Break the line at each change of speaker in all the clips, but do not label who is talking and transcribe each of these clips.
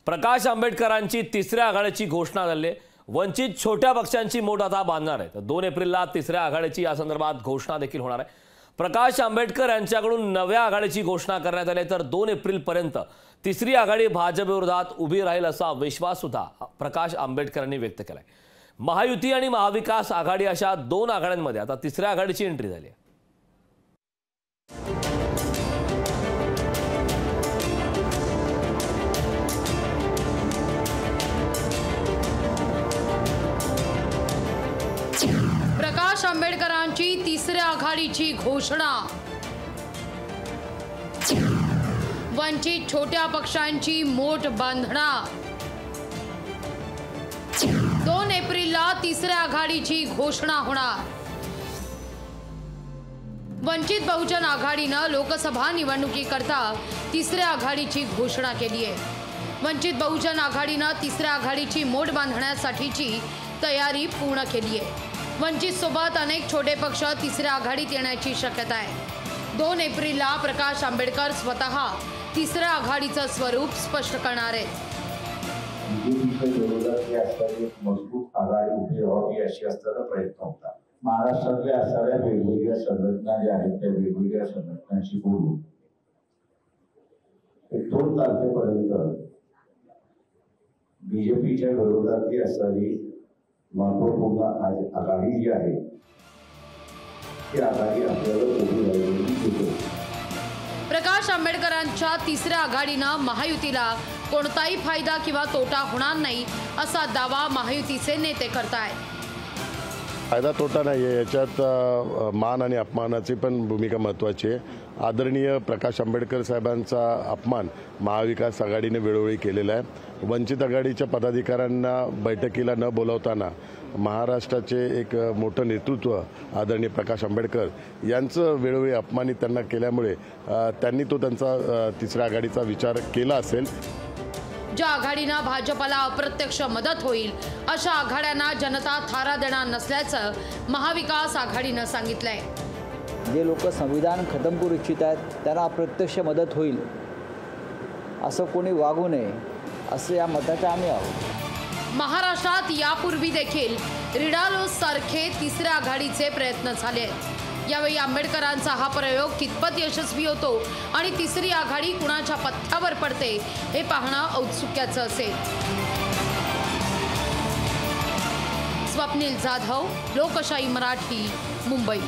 प्रकाश आंबेडकरांची तिसऱ्या आघाडीची घोषणा झाली। वंचित छोट्या पक्षांची मोठ आता बांधणार आहे। 2 एप्रिलला तिसऱ्या आघाडीची या संदर्भात घोषणा देखील होणार आहे। प्रकाश आंबेडकर यांच्याकडून नव्या आघाडीची घोषणा करण्यात आली तर 2 एप्रिलपर्यंत तिसरी आघाडी भाजप विरोधात उभी राहील असा विश्वास सुद्धा प्रकाश आंबेडकरांनी व्यक्त केलाय। महायुती आणि महाविकास आघाडी अशा 2 आघाड्यांमध्ये आता तिसऱ्या आघाडीची एंट्री झाली आहे।
प्रकाश आंबेडकरांची तिसऱ्या आघाडीची घोषणा। वंचित छोट्या पक्षांची मोठ बांधणार। 2 एप्रिलला तिसऱ्या आघाडीची घोषणा होणार। वंचित बहुजन आघाडीने लोकसभा निवडणुकीकरता तिसऱ्या आघाडीची घोषणा केली आहे। वंचित बहुजन आघाडीने तिसऱ्या आघाडीची मोठ बांधण्यासाठीची तयारी पूर्ण केली आहे। वंचित सोबत अनेक छोटे पक्ष तिसऱ्या आघाडीत येण्याची शक्यता आहे। 2 एप्रिलला प्रकाश आंबेडकर स्वतः तिसऱ्या आघाडीचं स्वरूप स्पष्ट करणार आहेत।
मजबूत आघाडी उभी राहावी अशी असताना प्रयत्न होता। महाराष्ट्रातल्या असणाऱ्या वेगवेगळ्या संघटना ज्या आहेत त्या वेगवेगळ्या संघटनांशी बोलून 2 तारखेपर्यंत बीजेपीच्या विरोधातली असणारी महत्वपूर्ण आघाडी जी आहे ती आघाडी आपल्याला उभी राहिलेली दिसते।
प्रकाश आंबेडकरांच्या तिसऱ्या आघाडीनं महायुतीला कोणताही फायदा किंवा तोटा होणार नाही असा दावा महायुतीचे नेते करतायत।
फायदा तोटा नाही आहे, याच्यात मान आणि अपमानाची पण भूमिका महत्त्वाची आहे। आदरणीय प्रकाश आंबेडकर साहेबांचा अपमान महाविकास आघाडीने वेळोवेळी केलेला आहे। वंचित आघाडीच्या पदाधिकाऱ्यांना बैठकीला न बोलावताना महाराष्ट्राचे एक मोठं नेतृत्व आदरणीय प्रकाश आंबेडकर यांचं वेळोवेळी अपमानित त्यांना केल्यामुळे त्यांनी त्यांचा तिसऱ्या आघाडीचा विचार केला असेल।
ज्या आघाडीनं भाजपला अप्रत्यक्ष मदत होईल अशा आघाड्यांना जनता थारा देणार नसल्याचं महाविकास आघाडीनं सांगितलंय।
जे लोक संविधान खतम करू इच्छित आहेत त्यांना अप्रत्यक्ष मदत होईल असं कोणी वागू नये असं या मताचे आम्ही आहोत।
महाराष्ट्रात यापूर्वी देखील रिडालोस सारखे तिसऱ्या आघाडीचे प्रयत्न झाले आहेत। यावेळी आंबेडकरांचा हा प्रयोग कितपत यशस्वी होतो आणि तिसरी आघाडी कुणाच्या पथ्यावर पडते हे पाहणं औत्सुक्याचं असेल। स्वप्नील जाधव, लोकशाही मराठी, मुंबई।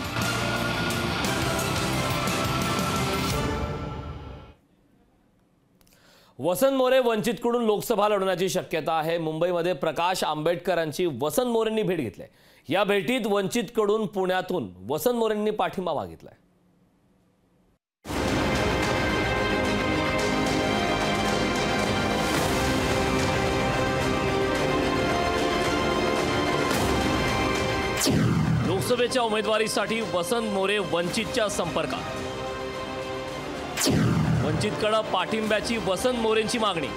वसंत मोरे वंचितकडून लोकसभा लढवण्याची शक्यता आहे। मुंबईमध्ये प्रकाश आंबेडकरांची वसंत मोरेंनी भेट घेतली। या भेटीत वंचितकडून पुण्यातून वसंत मोरेंनी पाठिंबा मागितलाय। लोकसभेच्या उमेदवारीसाठी वसंत मोरे वंचितच्या संपर्कात। वंचितकडे पाठिंब्याची वसंत मोरेंची मागणी।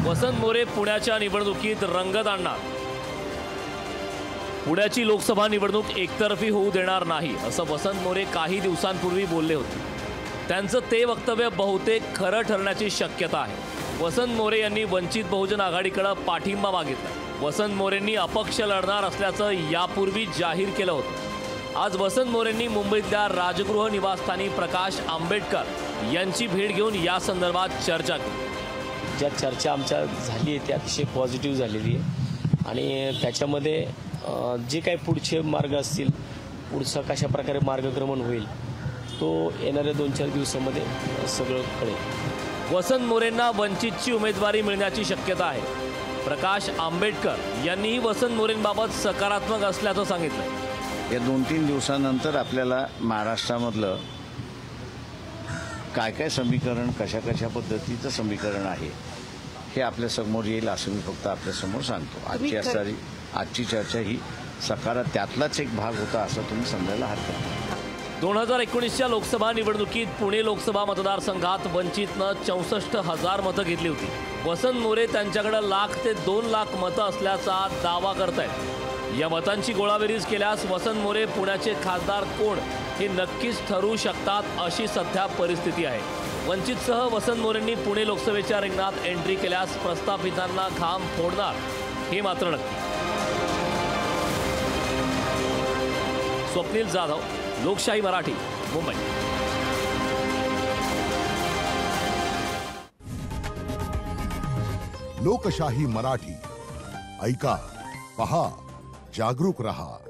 वसंत मोरे पुण्याच्या निवडणुकीत रंगत आणणार। पुण्याची लोकसभा निवडणूक एकतर्फी होऊ देणार नाही असं वसंत मोरे काही दिवसांपूर्वी बोलले होते। त्यांचं ते वक्तव्य बहुतेक खरं ठरण्याची शक्यता आहे। वसंत मोरे यांनी वंचित बहुजन आघाडीकडे पाठिंबा मागितला। वसंत मोरेंनी अपक्ष लढणार असल्याचं यापूर्वी जाहीर केलं होतं। आज वसंत मोरेंनी मुंबईतल्या राजगृह निवासस्थानी प्रकाश आंबेडकर यांची भेट घेऊन या संदर्भात चर्चा केली।
ज्या चर्चा आमच्या झाली आहे ती अतिशय पॉझिटिव्ह झालेली आहे आणि त्याच्यामध्ये जे काही पुढचे मार्ग असतील, पुढचा कशा प्रकारे मार्गक्रमण होईल तो येणाऱ्या 2-4 दिवसांमध्ये सगळं कळेल।
वसंत मोरेंना वंचितची उमेदवारी मिळण्याची शक्यता आहे। प्रकाश आंबेडकर यांनीही वसंत मोरेंबाबत सकारात्मक असल्याचं सांगितलं।
या 2-3 दिवसानंतर आपल्याला महाराष्ट्रामधलं काय काय समीकरण, कशा पद्धतीचं समीकरण आहे हे आपल्या समोर येईल असं मी फक्त आपल्यासमोर सांगतो। आजची चर्चा ही त्यातलाच एक भाग होता असं तुम्ही समजायला हरकत नाही।
2019च्या लोकसभा निवडणुकीत पुणे लोकसभा मतदारसंघात वंचितनं 64,000 मतं घेतली होती। वसंत मोरे त्यांच्याकडे 1,00,000 ते 2,00,000 मतं असल्याचा दावा करतायत। या मतांची गोळाबेरीज केल्यास वसंत मोरे पुण्याचे खासदार कोण हे नक्कीच ठरवू शकतात अशी सध्या परिस्थिती आहे। वंचितसह वसंत मोरेंनी पुणे लोकसभेच्या रिंगणात एंट्री केल्यास प्रस्थापितांना घाम फोडणार हे मात्र नक्की. स्वप्नील जाधव, लोकशाही मराठी, मुंबई.
लोकशाही मराठी ऐका, पहा, जागरूक रहा.